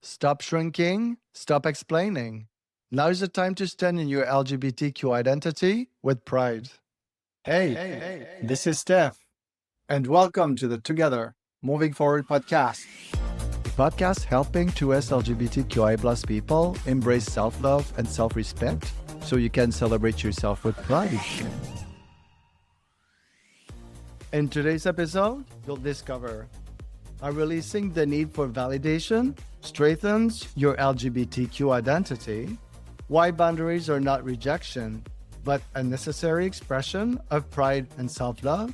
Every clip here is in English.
Stop shrinking, stop explaining. Now is the time to stand in your LGBTQ identity with pride. This is Stef. And welcome to the Together Moving Forward podcast. A podcast helping 2S LGBTQI plus people embrace self-love and self-respect so you can celebrate yourself with pride. In today's episode, you'll discover how releasing the need for validation strengthens your LGBTQ identity, why boundaries are not rejection, but a necessary expression of pride and self-love,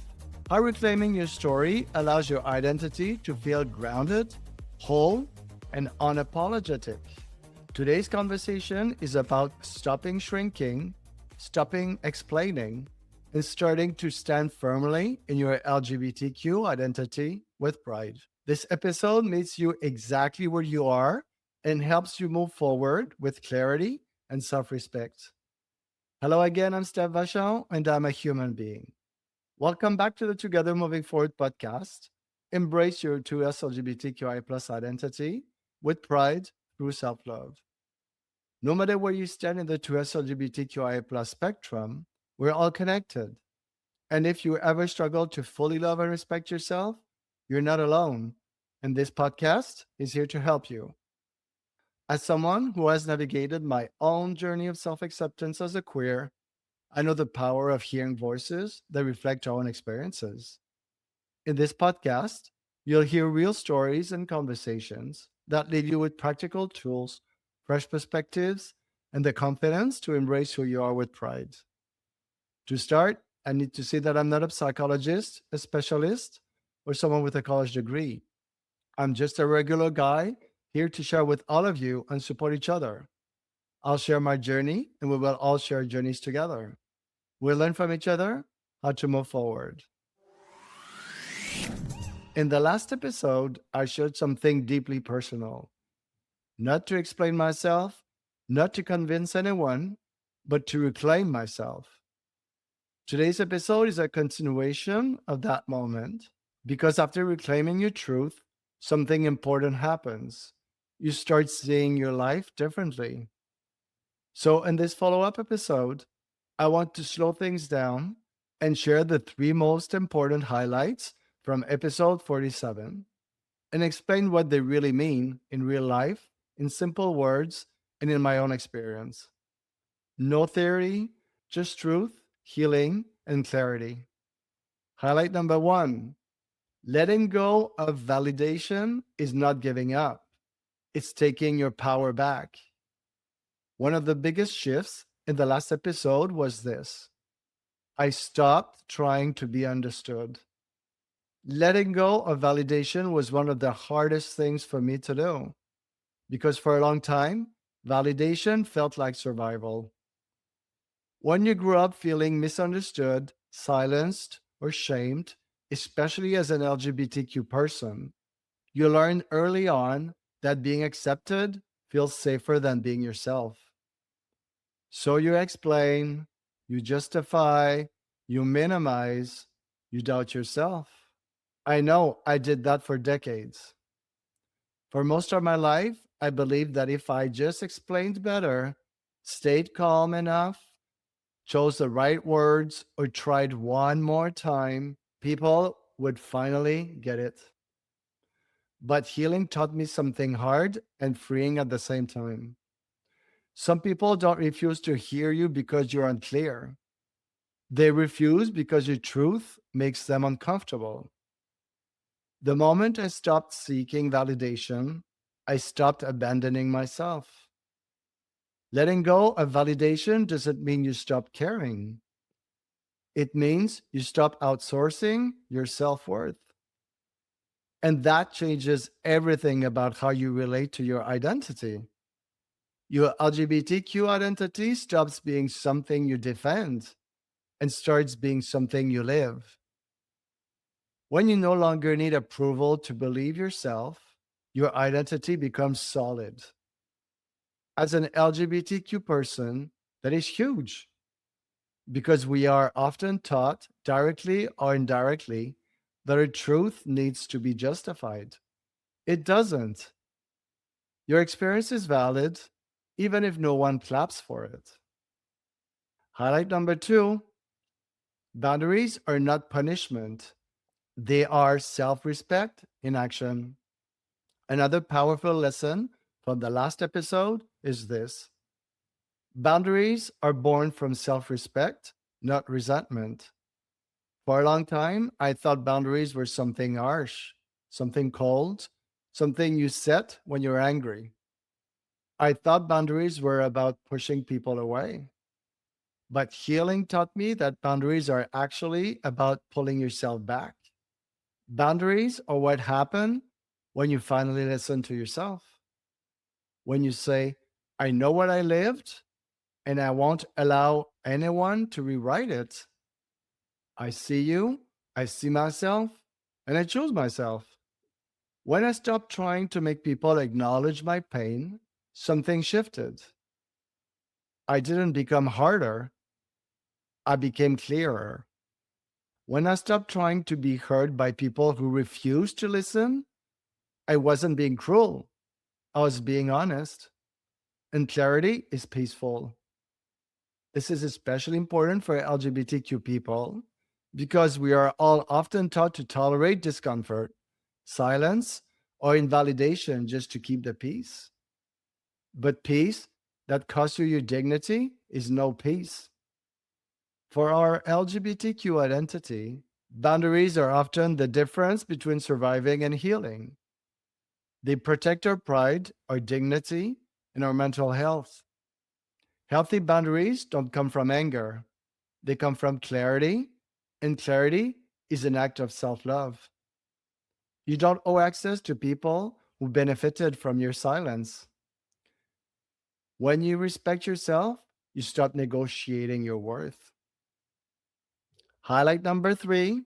how reclaiming your story allows your identity to feel grounded, whole, and unapologetic. Today's conversation is about stopping shrinking, stopping explaining, and starting to stand firmly in your LGBTQ identity with pride. This episode meets you exactly where you are and helps you move forward with clarity and self-respect. Hello again, I'm Stef Vachon, and I'm a human being. Welcome back to the Together Moving Forward podcast. Embrace your 2S LGBTQI plus identity with pride through self-love. No matter where you stand in the 2S LGBTQI plus spectrum, we're all connected. And if you ever struggle to fully love and respect yourself, you're not alone. And this podcast is here to help you. As someone who has navigated my own journey of self acceptance as a queer, I know the power of hearing voices that reflect our own experiences. In this podcast, you'll hear real stories and conversations that leave you with practical tools, fresh perspectives, and the confidence to embrace who you are with pride. To start, I need to say that I'm not a psychologist, a specialist, or someone with a college degree. I'm just a regular guy here to share with all of you and support each other. I'll share my journey and we will all share journeys together. We'll learn from each other how to move forward. In the last episode, I shared something deeply personal. Not to explain myself, not to convince anyone, but to reclaim myself. Today's episode is a continuation of that moment because after reclaiming your truth, something important happens. You start seeing your life differently. So, in this follow up episode, I want to slow things down and share the three most important highlights from episode 47 and explain what they really mean in real life, in simple words, and in my own experience. No theory, just truth, healing, and clarity. Highlight number one: letting go of validation is not giving up, it's taking your power back. One of the biggest shifts in the last episode was this: I stopped trying to be understood. Letting go of validation was one of the hardest things for me to do because for a long time, validation felt like survival. When you grew up feeling misunderstood, silenced, or shamed, especially as an LGBTQ person, you learn early on that being accepted feels safer than being yourself. So you explain, you justify, you minimize, you doubt yourself. I know I did that for decades. For most of my life, I believed that if I just explained better, stayed calm enough, chose the right words, or tried one more time, people would finally get it. But healing taught me something hard and freeing at the same time. Some people don't refuse to hear you because you're unclear. They refuse because your truth makes them uncomfortable. The moment I stopped seeking validation, I stopped abandoning myself. Letting go of validation doesn't mean you stop caring. It means you stop outsourcing your self worth. And that changes everything about how you relate to your identity. Your LGBTQ identity stops being something you defend and starts being something you live. When you no longer need approval to believe yourself, your identity becomes solid. As an LGBTQ person, that is huge because we are often taught, directly or indirectly, that our truth needs to be justified. It doesn't. Your experience is valid, even if no one claps for it. Highlight number two: boundaries are not punishment, they are self respect in action. Another powerful lesson from the last episode is this: boundaries are born from self respect, not resentment. For a long time, I thought boundaries were something harsh, something cold, something you set when you're angry. I thought boundaries were about pushing people away. But healing taught me that boundaries are actually about pulling yourself back. Boundaries are what happen when you finally listen to yourself. When you say, I know what I lived and I won't allow anyone to rewrite it. I see you, I see myself, and I choose myself. When I stopped trying to make people acknowledge my pain, something shifted. I didn't become harder, I became clearer. When I stopped trying to be heard by people who refused to listen, I wasn't being cruel, I was being honest. And clarity is peaceful. This is especially important for LGBTQ people because we are all often taught to tolerate discomfort, silence, or invalidation just to keep the peace. But peace that costs you your dignity is no peace. For our LGBTQ identity, boundaries are often the difference between surviving and healing. They protect our pride, our dignity, and our mental health. Healthy boundaries don't come from anger, they come from clarity, and clarity is an act of self love. You don't owe access to people who benefited from your silence. When you respect yourself, you stop negotiating your worth. Highlight number three: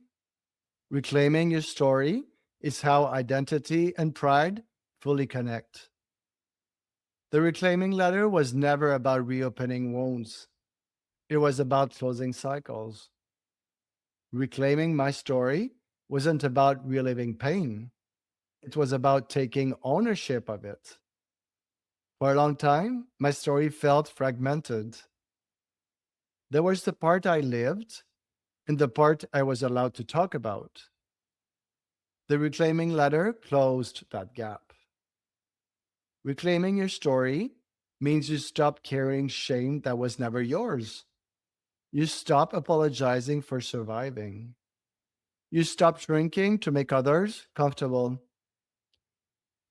reclaiming your story is how identity and pride fully connect. The reclaiming letter was never about reopening wounds, it was about closing cycles. Reclaiming my story wasn't about reliving pain, it was about taking ownership of it. For a long time, my story felt fragmented. There was the part I lived and the part I was allowed to talk about. The reclaiming letter closed that gap. Reclaiming your story means you stop carrying shame that was never yours. You stop apologizing for surviving. You stop shrinking to make others comfortable.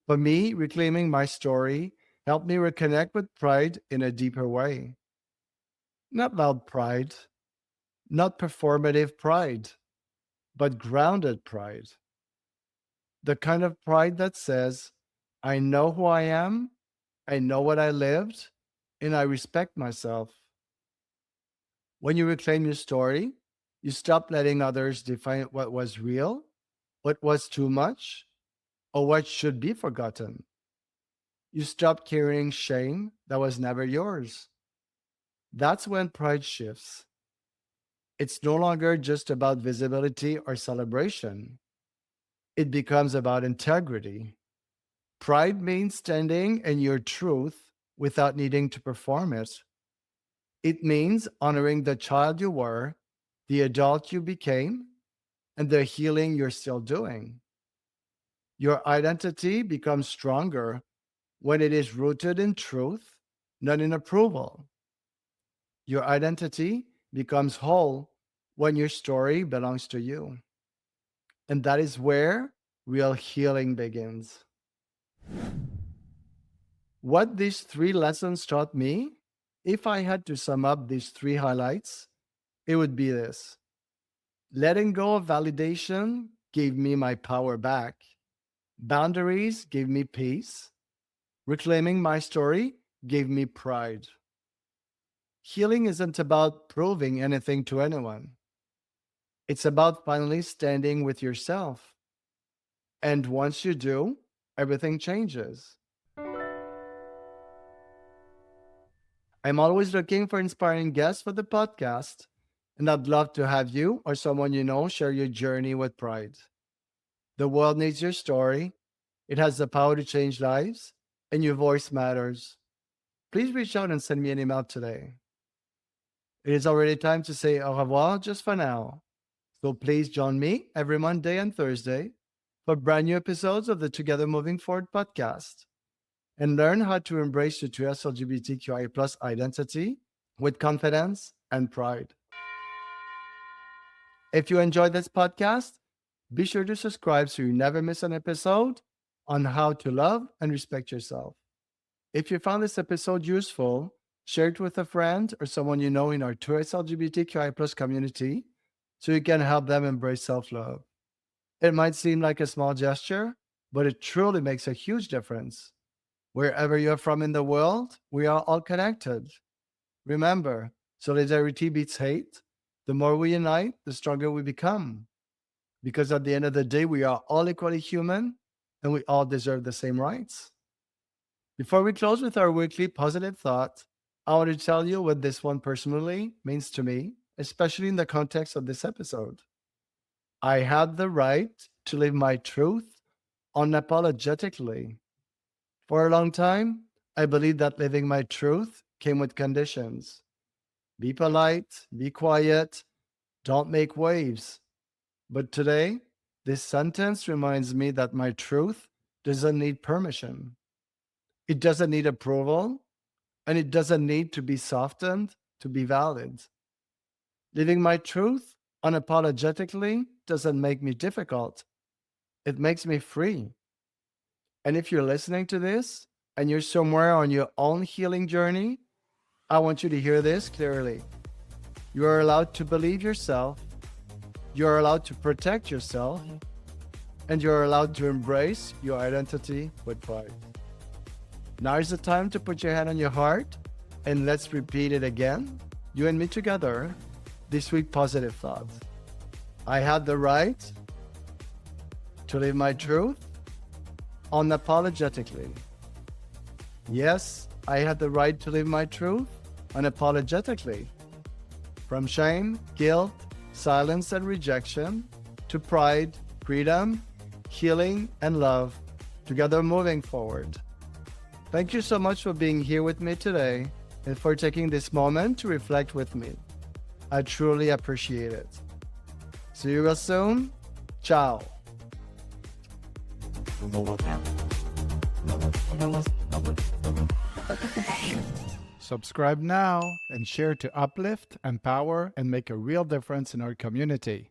For me, reclaiming my story helped me reconnect with pride in a deeper way. Not loud pride, not performative pride, but grounded pride. The kind of pride that says, I know who I am, I know what I lived, and I respect myself. When you reclaim your story, you stop letting others define what was real, what was too much, or what should be forgotten. You stop carrying shame that was never yours. That's when pride shifts. It's no longer just about visibility or celebration, it becomes about integrity. Pride means standing in your truth without needing to perform it. It means honoring the child you were, the adult you became, and the healing you're still doing. Your identity becomes stronger when it is rooted in truth, not in approval. Your identity becomes whole when your story belongs to you. And that is where real healing begins. What these three lessons taught me, if I had to sum up these three highlights, it would be this: letting go of validation gave me my power back, boundaries gave me peace, reclaiming my story gave me pride. Healing isn't about proving anything to anyone. It's about finally standing with yourself. And once you do, everything changes. I'm always looking for inspiring guests for the podcast, and I'd love to have you or someone you know share your journey with pride. The world needs your story. It has the power to change lives, and your voice matters. Please reach out and send me an email today. It is already time to say au revoir just for now. So please join me every Monday and Thursday for brand new episodes of the Together Moving Forward podcast and learn how to embrace your true LGBTQI plus identity with confidence and pride. If you enjoyed this podcast, be sure to subscribe so you never miss an episode on how to love and respect yourself. If you found this episode useful, share it with a friend or someone you know in our Tourist LGBTQI plus community so you can help them embrace self-love. It might seem like a small gesture, but it truly makes a huge difference. Wherever you're from in the world, we are all connected. Remember, solidarity beats hate. The more we unite, the stronger we become. Because at the end of the day, we are all equally human and we all deserve the same rights. Before we close with our weekly positive thought, I want to tell you what this one personally means to me, especially in the context of this episode. I had the right to live my truth unapologetically. For a long time, I believed that living my truth came with conditions. Be polite, be quiet, don't make waves. But today, this sentence reminds me that my truth doesn't need permission. It doesn't need approval, and it doesn't need to be softened to be valid. Living my truth unapologetically doesn't make me difficult. It makes me free. And if you're listening to this and you're somewhere on your own healing journey, I want you to hear this clearly. You are allowed to believe yourself, you are allowed to protect yourself, and you are allowed to embrace your identity with pride. Now is the time to put your hand on your heart and let's repeat it again, you and me together, this week positive thought. I had the right to live my truth unapologetically. Yes, I had the right to live my truth unapologetically. From shame, guilt, silence, and rejection to pride, freedom, healing, and love, together moving forward. Thank you so much for being here with me today and for taking this moment to reflect with me. I truly appreciate it. See you real soon. Ciao. Subscribe now and share to uplift, empower, and make a real difference in our community.